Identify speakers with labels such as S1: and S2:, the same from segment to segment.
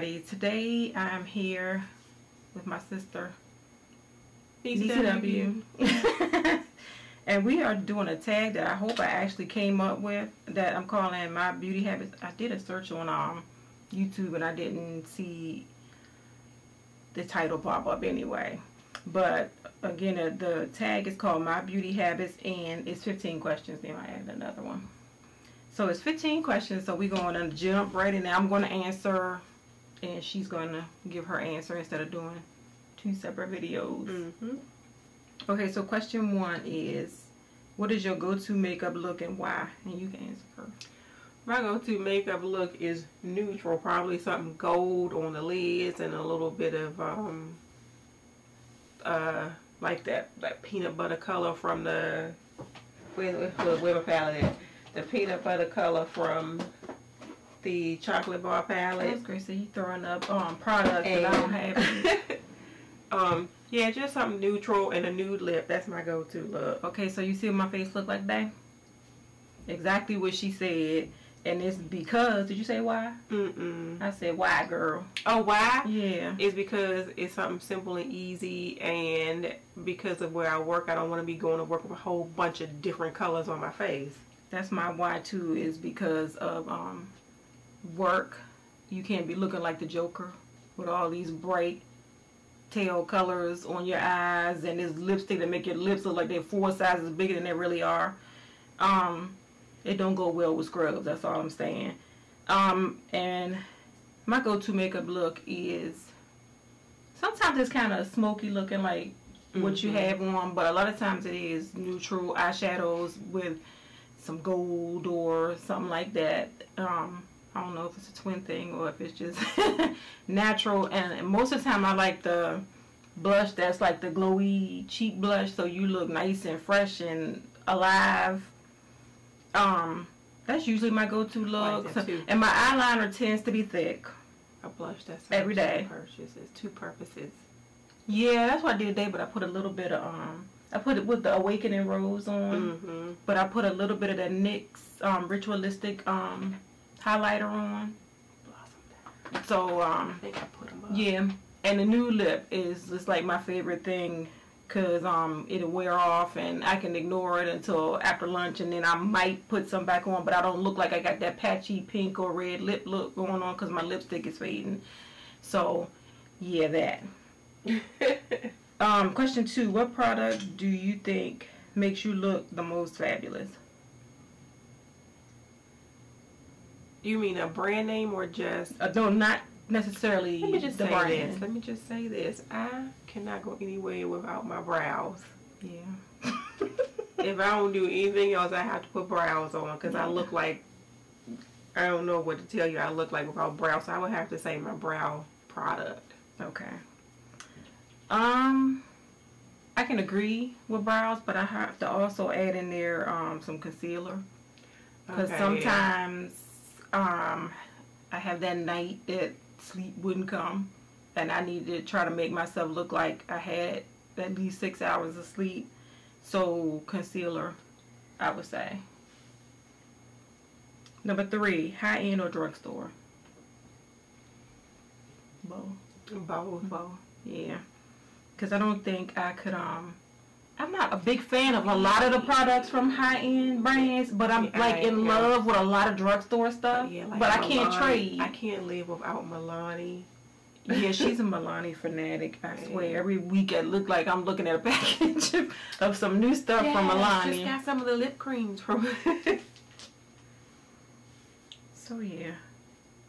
S1: everybody. Today I'm here with my sister
S2: DCW.
S1: And we are doing a tag that I hope I actually came up with, that I'm calling My Beauty Habits. I did a search on YouTube and I didn't see the title pop up anyway. But again, the tag is called My Beauty Habits and it's 15 questions. Then I added another one. So it's 15 questions, so we're going to jump right in there. I'm going to answer, and she's going to give her answer instead of doing two separate videos. Okay, so question 1 is, what is your go-to makeup look and why? And you can answer first.
S2: My go-to makeup look is neutral, probably something gold on the lids and a little bit of like that peanut butter color from the where my palette is. The peanut butter color from the chocolate bar palette.
S1: That's great. So you throwing up products that I don't have.
S2: Yeah, just something neutral and a nude lip. That's my go-to look.
S1: Okay, so you see what my face look like today? Exactly what she said. And it's because, did you say why? I said why, girl.
S2: Oh, why?
S1: Yeah.
S2: It's because it's something simple and easy, and because of where I work, I don't want to be going to work with a whole bunch of different colors on my face.
S1: That's my why too, is because of work. You can't be looking like the Joker with all these bright tail colors on your eyes and this lipstick that make your lips look like they're 4 sizes bigger than they really are. It don't go well with scrubs, that's all I'm saying. And my go-to makeup look is, sometimes it's kind of smoky looking like what you have on, but a lot of times it is neutral eyeshadows with some gold or something like that. I don't know if it's a twin thing or if it's just natural. And most of the time I like the blush that's like the glowy cheek blush, so you look nice and fresh and alive. That's usually my go-to look. And my eyeliner tends to be thick.
S2: A blush that's
S1: every day.
S2: It's 2 purposes.
S1: Yeah, that's what I did today, but I put a little bit of I put it with the Awakening Rose on, but I put a little bit of the NYX Ritualistic highlighter on. So
S2: I think I put them up.
S1: Yeah, and the nude lip is just like my favorite thing, cause it'll wear off and I can ignore it until after lunch, and then I might put some back on, but I don't look like I got that patchy pink or red lip look going on, cause my lipstick is fading. So yeah, that. Question 2, what product do you think makes you look the most fabulous?
S2: You mean a brand name or just...
S1: no, not necessarily
S2: Let me just
S1: the
S2: say
S1: brand.
S2: this. Let me just say this. I cannot go anywhere without my brows.
S1: Yeah.
S2: If I don't do anything else, I have to put brows on, because I look like... I don't know what to tell you I look like without brows, so I would have to say my brow product.
S1: Okay. I can agree with brows, but I have to also add in there some concealer, because sometimes I have that night that sleep wouldn't come and I need to try to make myself look like I had at least 6 hours of sleep. So concealer, I would say. Number 3, high-end or drugstore? Both.
S2: Both.
S1: Yeah. Because I don't think I could, I'm not a big fan of a lot of the products from high-end brands, but I'm in love with a lot of drugstore stuff. Yeah, like but I can't trade.
S2: I can't live without Milani.
S1: Yeah, she's a Milani fanatic, I swear. Every week it look like I'm looking at a package of some new stuff from Milani.
S2: I just got some of the lip creams from
S1: So yeah.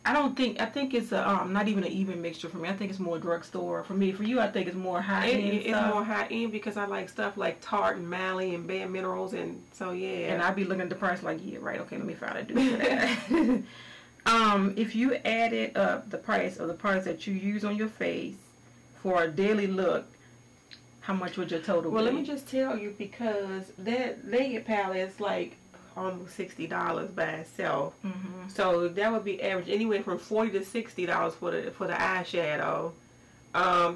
S1: I think it's a, not even an even mixture for me. I think it's more drugstore. For me, for you, I think it's more high-end.
S2: It's more high-end because I like stuff like Tarte and Mally and Bare Minerals, and so yeah.
S1: And I'd be looking at the price like, yeah, right, okay, let me find a dupe for that. If you added up the price of the products that you use on your face for a daily look, how much would your total be?
S2: Well, let me just tell you, because that Naked palette is like almost $60 by itself. So that would be average anywhere from $40 to $60 for the eyeshadow.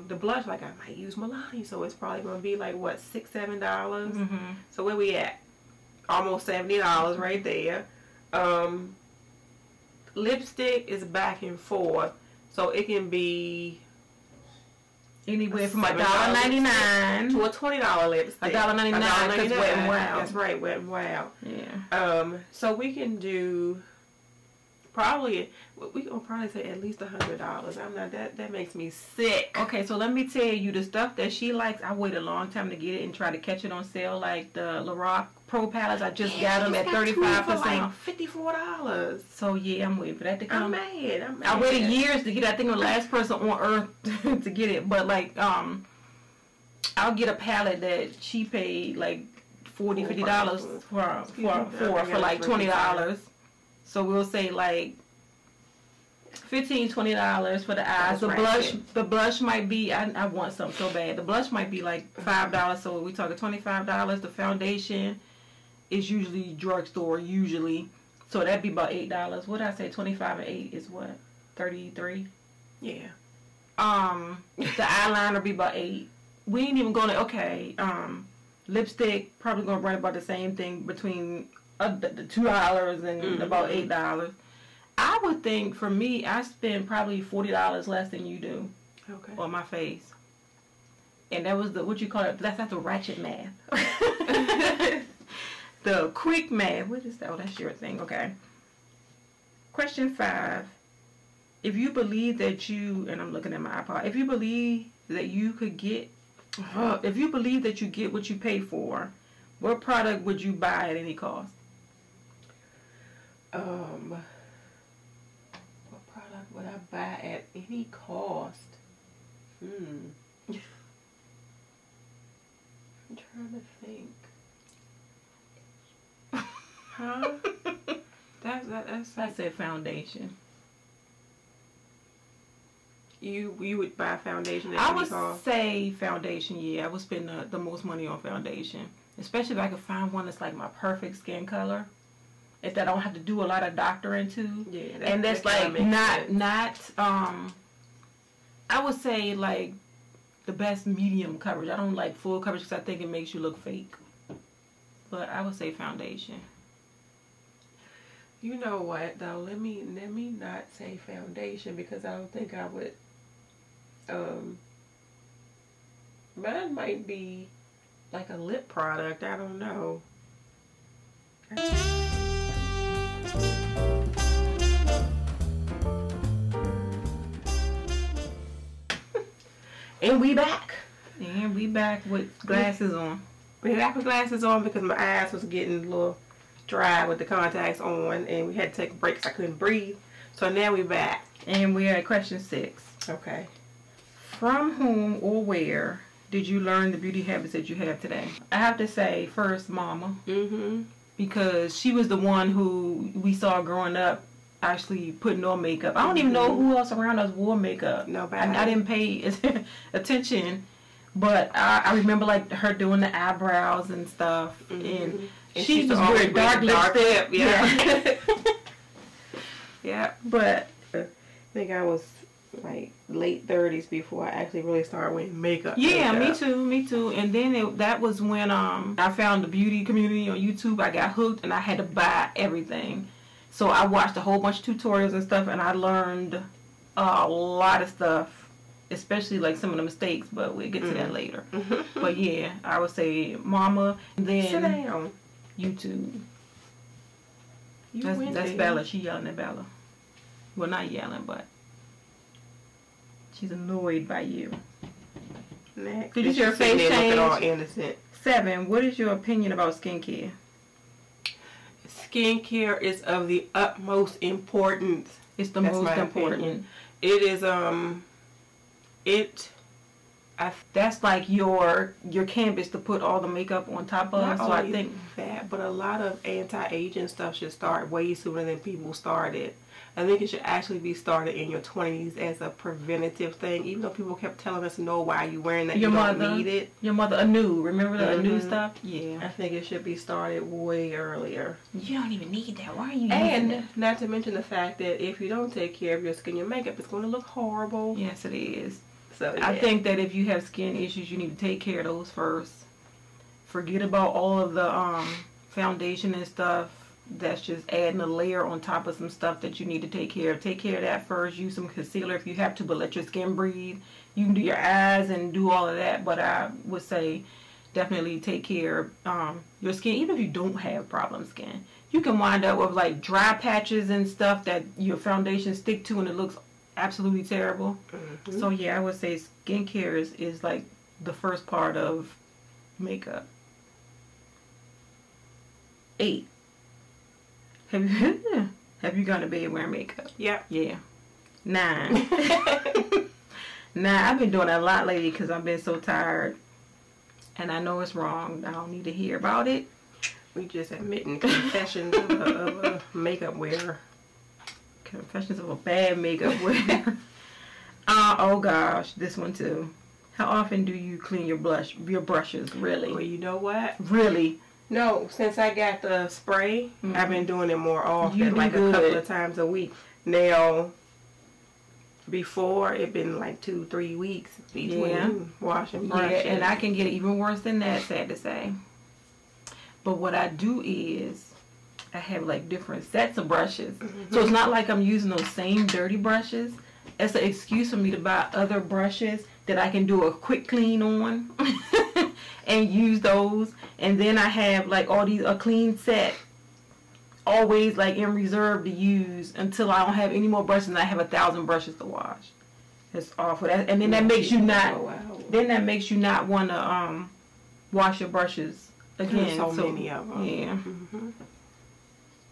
S2: The blush, like I might use Milani, so it's probably gonna be like what, $6-7. So where we at? Almost $70 right there. Lipstick is back and forth. So it can be
S1: anywhere from $1.99
S2: to a $20 lipstick.
S1: $1.99 because Wet n Wild.
S2: That's right, Wet n Wild.
S1: Yeah.
S2: So we can do probably, we can probably say at least $100. I'm not, that makes me sick.
S1: Okay, so let me tell you, the stuff that she likes, I waited a long time to get it and try to catch it on sale, like the Lorac Pro palettes. I just got them at 35%.
S2: Like $54.
S1: So yeah, I'm waiting for that to come.
S2: I'm mad.
S1: I waited years to get it. I think I'm the last person on earth to get it. But like, I'll get a palette that she paid like $40-$50 for like $20. So we'll say like $15-$20 for the eyes. The blush might be, I want something so bad. The blush might be like $5. So we talking $25. The foundation is usually drugstore usually. So that'd be about $8. What did I say? 25 and 8 is what? 33?
S2: Yeah.
S1: The eyeliner be about $8. We ain't even gonna, okay, lipstick probably gonna run about the same thing between the $2 and about $8. I would think for me, I spend probably $40 less than you do on my face. And that was the, what you call it, that's not the ratchet math. The quick math. What is that? Oh, that's your thing. Okay. Question 5. If you believe that you, and I'm looking at my iPod, if you believe that you could get, if you believe that you get what you pay for, what product would you buy at any cost?
S2: What product would I buy at any cost? I'm trying to think. Huh? That's
S1: I said foundation.
S2: You would buy foundation at
S1: I
S2: any
S1: would
S2: cost?
S1: say foundation, yeah. I would spend the most money on foundation. Especially if I could find one that's like my perfect skin color. If I don't have to do a lot of doctoring to.
S2: Yeah.
S1: And that's like not I would say like the best medium coverage. I don't like full coverage because I think it makes you look fake. But I would say foundation.
S2: You know what though? Let me not say foundation because I don't think I would. Mine might be like a lip product. I don't know. And we back.
S1: And we back with glasses on.
S2: We back with glasses on because my eyes was getting a little dry with the contacts on, and we had to take a break because I couldn't breathe. So now we back.
S1: And we're at question 6.
S2: Okay.
S1: From whom or where did you learn the beauty habits that you have today? I have to say, first, Mama. Because she was the one who we saw growing up actually putting on makeup. I don't even know who else around us wore makeup.
S2: Nobody.
S1: I didn't pay attention. But I remember like her doing the eyebrows and stuff. And she was wearing dark lipstick.
S2: Yeah. Yeah. But I think I was like late 30s before I actually really started wearing makeup.
S1: Yeah, me too. And then that was when I found the beauty community on YouTube. I got hooked and I had to buy everything. So I watched a whole bunch of tutorials and stuff, and I learned a lot of stuff, especially like some of the mistakes, but we'll get to that later. But yeah, I would say Mama, and then
S2: sit down.
S1: YouTube. That's Bella. She yelling at Bella. Well, not yelling, but she's annoyed by you.
S2: Next.
S1: Did you see her face change?
S2: All innocent.
S1: 7. What is your opinion about skincare?
S2: Skincare is of the utmost importance.
S1: It's the most important.
S2: Opinion. It is
S1: that's like your canvas to put all the makeup on top of. So I think
S2: that, but a lot of anti-aging stuff should start way sooner than people started. I think it should actually be started in your 20s as a preventative thing. Even though people kept telling us, no, why are you wearing that? You don't need it.
S1: Your mother, Anu, remember the Anu stuff? Yeah.
S2: I think it should be started way earlier.
S1: You don't even need that. Why are you
S2: using that? Not to mention the fact that if you don't take care of your skin, your makeup is going to look horrible.
S1: Yes, it is.
S2: So yeah.
S1: I think that if you have skin issues, you need to take care of those first. Forget about all of the foundation and stuff. that's just adding a layer on top of some stuff that you need to take care of. Take care of that first. Use some concealer if you have to, but let your skin breathe. You can do your eyes and do all of that, but I would say definitely take care of your skin. Even if you don't have problem skin, you can wind up with like dry patches and stuff that your foundation stick to and it looks absolutely terrible. So yeah, I would say skincare is like the first part of makeup. 8. Have you gone to bed wearing makeup?
S2: Yep.
S1: Yeah. 9. 9. I've been doing that a lot lately because I've been so tired. And I know it's wrong. I don't need to hear about it.
S2: We just admitting confessions of a makeup wearer.
S1: Confessions of a bad makeup wearer. Oh gosh, this one too. How often do you clean your brushes? Really?
S2: Well, you know what?
S1: Really?
S2: No, since I got the spray, I've been doing it more often, like a couple of times a week. Now, before it been like 2-3 weeks between washing brushes.
S1: Yeah, and I can get even worse than that, sad to say. But what I do is I have like different sets of brushes. So it's not like I'm using those same dirty brushes. It's an excuse for me to buy other brushes that I can do a quick clean on and use those. And then I have like a clean set always like in reserve to use until I don't have any more brushes and I have 1,000 brushes to wash. That's awful. And then that makes you not want to wash your brushes again.
S2: So many of them.
S1: Yeah.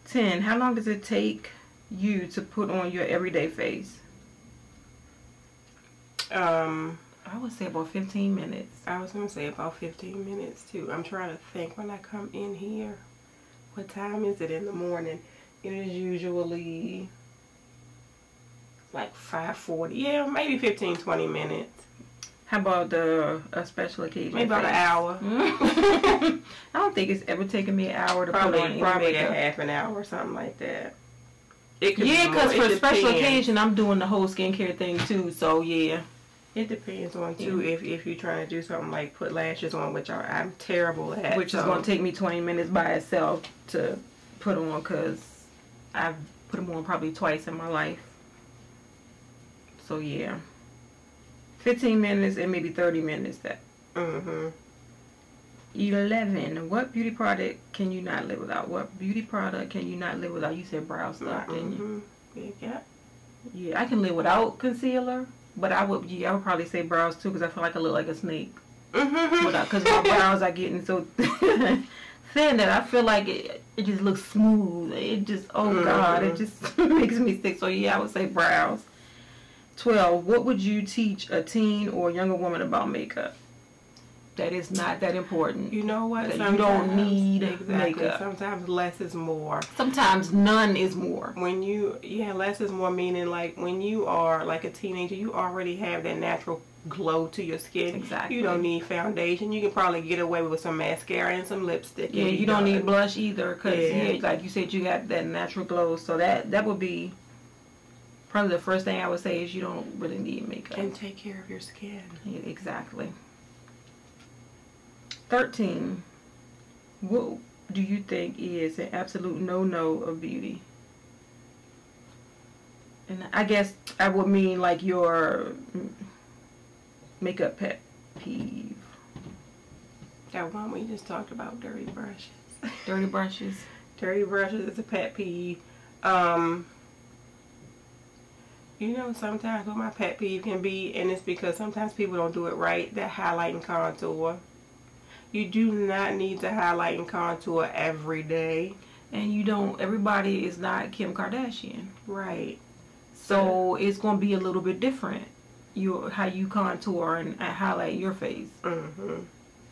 S1: 10. How long does it take you to put on your everyday face? I would say about 15 minutes.
S2: I was going to say about 15 minutes too. I'm trying to think when I come in here. What time is it in the morning? It is usually like 5:40. Yeah, maybe 15-20 minutes.
S1: How about a special occasion?
S2: Maybe about an hour.
S1: I don't think it's ever taken me an hour to put on any
S2: probably
S1: makeup.
S2: a half an hour or something like that.
S1: Yeah, because for a special occasion, I'm doing the whole skincare thing too. So yeah.
S2: It depends on too if you're trying to do something like put lashes on, which I'm terrible at.
S1: Which is going to take me 20 minutes by itself to put on because I've put them on probably twice in my life. So yeah. 15 minutes and maybe 30 minutes. 11. What beauty product can you not live without? What beauty product can you not live without? You said brow stuff, didn't you?
S2: Yeah.
S1: Yeah, I can live without concealer. But I would probably say brows too because I feel like I look like a snake. Because my brows are getting so thin that I feel like it just looks smooth. It just, God, it just makes me sick. So yeah, I would say brows. 12. What would you teach a teen or younger woman about makeup? That is not that important.
S2: You know what?
S1: You don't need makeup.
S2: Sometimes less is more.
S1: Sometimes none is more.
S2: Less is more, meaning like when you are like a teenager, you already have that natural glow to your skin.
S1: Exactly.
S2: You don't need foundation. You can probably get away with some mascara and some lipstick.
S1: Yeah, you don't need blush either because like you said, you got that natural glow. So that would be probably the first thing I would say is you don't really need makeup.
S2: And take care of your skin.
S1: Yeah, exactly. 13. What do you think is an absolute no-no of beauty? And I guess I would mean like your makeup pet peeve.
S2: That one we just talked about, dirty brushes.
S1: Dirty brushes?
S2: Dirty brushes is a pet peeve. You know, sometimes what my pet peeve can be, and it's because sometimes people don't do it right, that highlight and contour. You do not need to highlight and contour every day. And you don't, everybody is not Kim Kardashian. Right. So it's going to be a little bit different. How you contour and highlight your face.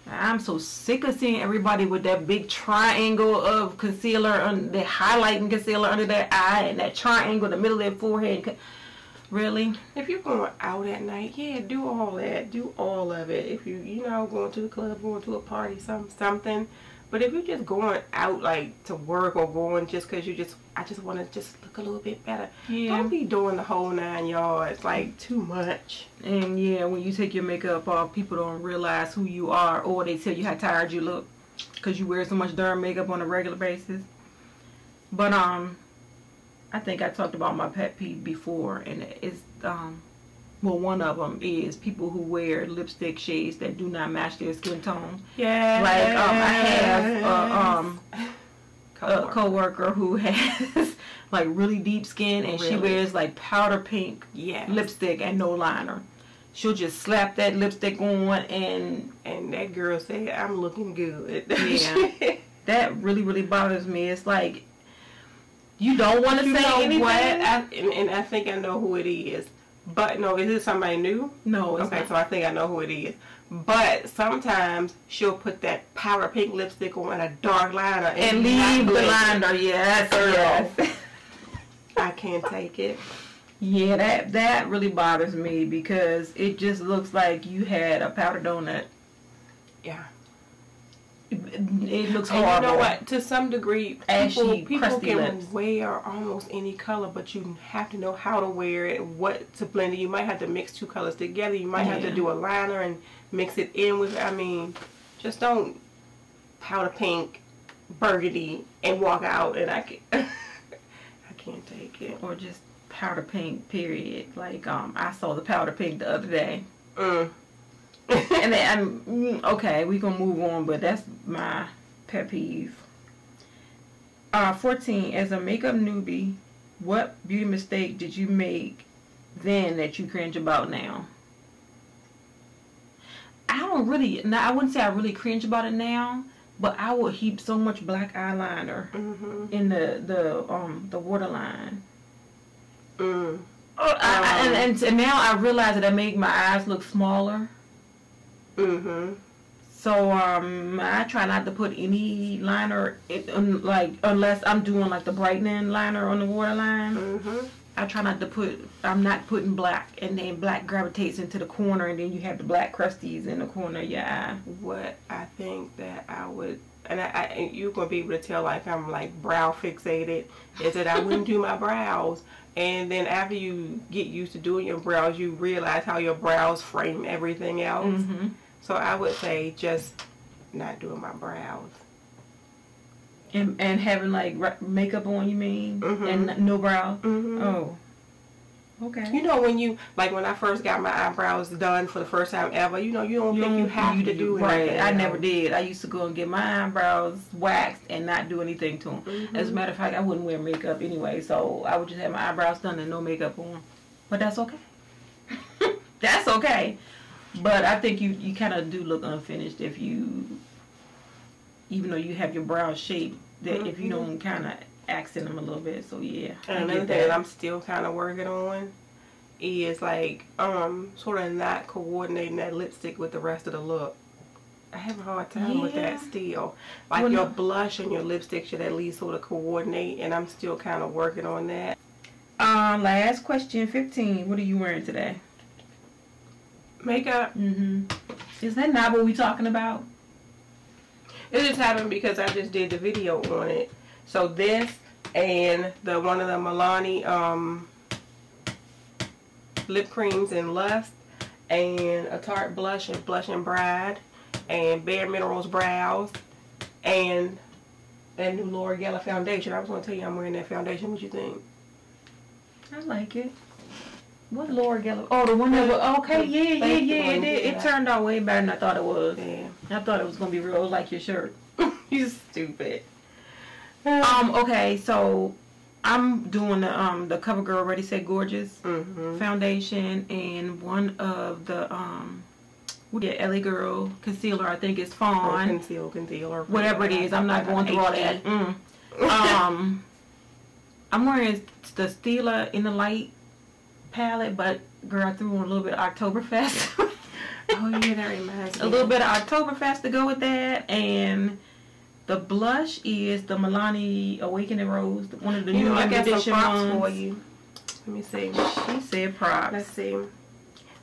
S2: I'm so sick of seeing everybody with that big triangle of concealer, the highlighting concealer under their eye, and that triangle in the middle of their forehead. Really? If you're going out at night, yeah, do all that. Do all of it. If you know, going to the club, going to a party, something. But if you're just going out like to work or going just because I just want to just look a little bit better. Yeah. Don't be doing the whole 9 yards. Like too much. And yeah, when you take your makeup off, people don't realize who you are, or they tell you how tired you look because you wear so much darn makeup on a regular basis.
S1: But I think I talked about my pet peeve before, and it's well, one of them is people who wear lipstick shades that do not match their skin tone.
S2: Yeah.
S1: Like I have a coworker who has like really deep skin, and she wears like powder pink lipstick and no liner. She'll just slap that lipstick on, and
S2: that girl said, "I'm looking good."
S1: Yeah, that really bothers me. It's like you don't want to say anything.
S2: And I think I know who it is. But no, is it somebody new?
S1: No, it's
S2: okay,
S1: not.
S2: So I think I know who it is. But sometimes she'll put that powder pink lipstick on a dark liner
S1: and leave the liner. Yes.
S2: I can't take it.
S1: Yeah, that really bothers me because it just looks like you had a powder donut.
S2: Yeah.
S1: It looks
S2: and
S1: horrible.
S2: You know what? To some degree, people can
S1: lips.
S2: wear almost any color, but you have to know how to wear it, what to blend it. You might have to mix two colors together. You might have to do a liner and mix it in with. I mean, just don't powder pink, burgundy, and walk out. And I can't take it.
S1: Or just powder pink. Period. Like I saw the powder pink the other day. And then okay, we gonna move on, but that's my pet peeve. 14, as a makeup newbie, what beauty mistake did you make then that you cringe about now? I wouldn't say I really cringe about it now, but I would heap so much black eyeliner in the waterline. And now I realize that I make my eyes look smaller. So I try not to put any liner unless I'm doing like the brightening liner on the waterline. I try not to put. I'm not putting black, and then black gravitates into the corner, and then you have the black crusties in the corner of your eye.
S2: What I think that I would, and you're gonna be able to tell like I'm like brow fixated, is that I wouldn't do my brows. And then after you get used to doing your brows, you realize how your brows frame everything else. So I would say just not doing my brows.
S1: And having like makeup on, you mean? And no brow? Oh. Okay.
S2: You know when you, like when I first got my eyebrows done for the first time ever, you know, you don't think you have to do anything.
S1: Right. I never did. I used to go and get my eyebrows waxed and not do anything to them. As a matter of fact, I wouldn't wear makeup anyway, so I would just have my eyebrows done and no makeup on. But that's okay. That's okay. But I think you kind of do look unfinished if you, even though you have your brows shaped, that if you don't kind of accent them a little bit. So yeah.
S2: And another thing that I'm still kind of working on is like sort of not coordinating that lipstick with the rest of the look. I have a hard time with that still. Like your blush and your lipstick should at least sort of coordinate, and I'm still kind of working on that.
S1: Last question, 15. What are you wearing today?
S2: Makeup.
S1: Is that not what we talking about?
S2: It just happened because I just did the video on it. So this and one of the Milani lip creams in Lust, and a Tarte blush and Blush and Bride, and Bare Minerals brows, and that new Laura Geller foundation. I was gonna tell you I'm wearing that foundation. What you think?
S1: I like it. What Laura Geller? Oh, the one that was, okay, yeah. It turned out way better than I thought it was.
S2: Yeah.
S1: I thought it was gonna be real like your shirt. You stupid. Okay, so I'm doing the CoverGirl Ready Set Gorgeous foundation, and one of the LA Girl concealer. I think it's Fawn.
S2: Concealer.
S1: Whatever it is, I'm not going through all that. I'm wearing the Stila in the Light palette, but girl, I threw on a little bit of Oktoberfest.
S2: Oh yeah, that reminds me.
S1: A little bit of Oktoberfest to go with that, and the blush is the Milani Awakening Rose, one of the new edition ones.
S2: For you. Let me see.
S1: She said props.
S2: Let's see.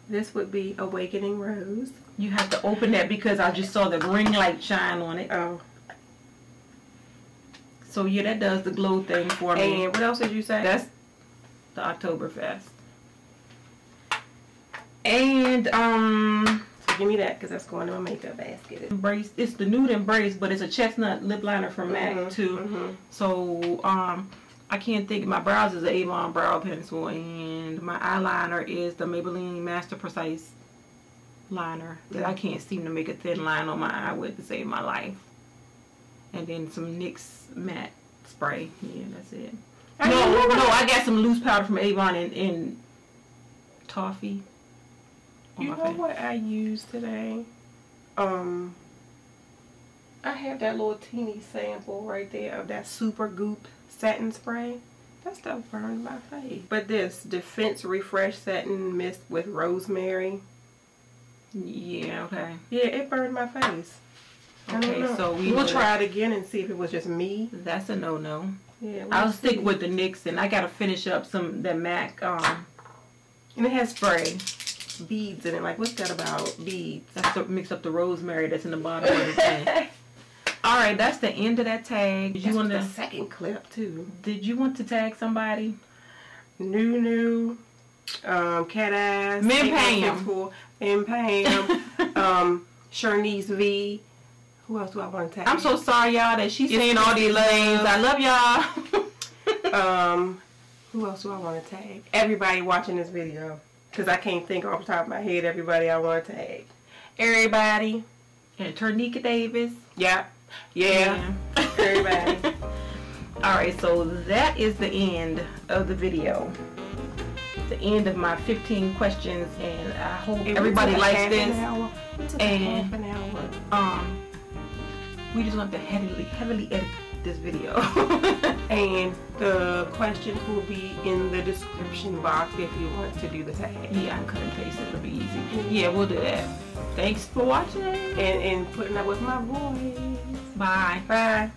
S2: This would be Awakening Rose.
S1: You have to open that because I just saw the ring light shine on it.
S2: Oh.
S1: So yeah, that does the glow thing for me.
S2: And what else did you say?
S1: That's the Oktoberfest. And so
S2: Give me that, because that's going in my makeup basket.
S1: Embrace. It's the Nude Embrace, but it's a chestnut lip liner from MAC too. So I can't think. My brows is an Avon brow pencil, and my eyeliner is the Maybelline Master Precise liner that I can't seem to make a thin line on my eye with to save my life. And then some NYX matte spray. Yeah, that's it. I got some loose powder from Avon and toffee.
S2: You know what I used today? I have that little teeny sample right there of that Super Goop satin spray. That stuff burned my face. But this Defense Refresh Satin Mist with Rosemary.
S1: Yeah, okay.
S2: Yeah, it burned my face.
S1: Okay, so
S2: we'll try it again and see if it was just me.
S1: That's a no-no.
S2: Yeah,
S1: I'll stick with the NYX, and I gotta finish up that MAC.
S2: And it has spray beads in it. Like, what's that about? Beads.
S1: That's to mix up the rosemary that's in the bottom of the thing. All right, that's the end of that tag. Did you want
S2: the second clip too?
S1: Did you want to tag somebody?
S2: Nunu, Cat Ass,
S1: Min Pam,
S2: and Pam, Sharnice V. Who else do I want to tag?
S1: I'm so sorry, y'all, that she's saying all these names. I love y'all.
S2: Who else do I want to tag? Everybody watching this video, because I can't think off the top of my head everybody I want to tag. Everybody.
S1: And Ternika Davis.
S2: Yeah. Everybody.
S1: Alright, so that is the end of the video. The end of my 15 questions, and I hope everybody likes this. And
S2: half an hour.
S1: We just want to heavily edit this video.
S2: And the questions will be in the description box if you want to do the tag.
S1: Yeah, I can cut and paste it. It'll be easy. Yeah, we'll do that. Thanks for watching.
S2: And putting up with my voice.
S1: Bye.
S2: Bye.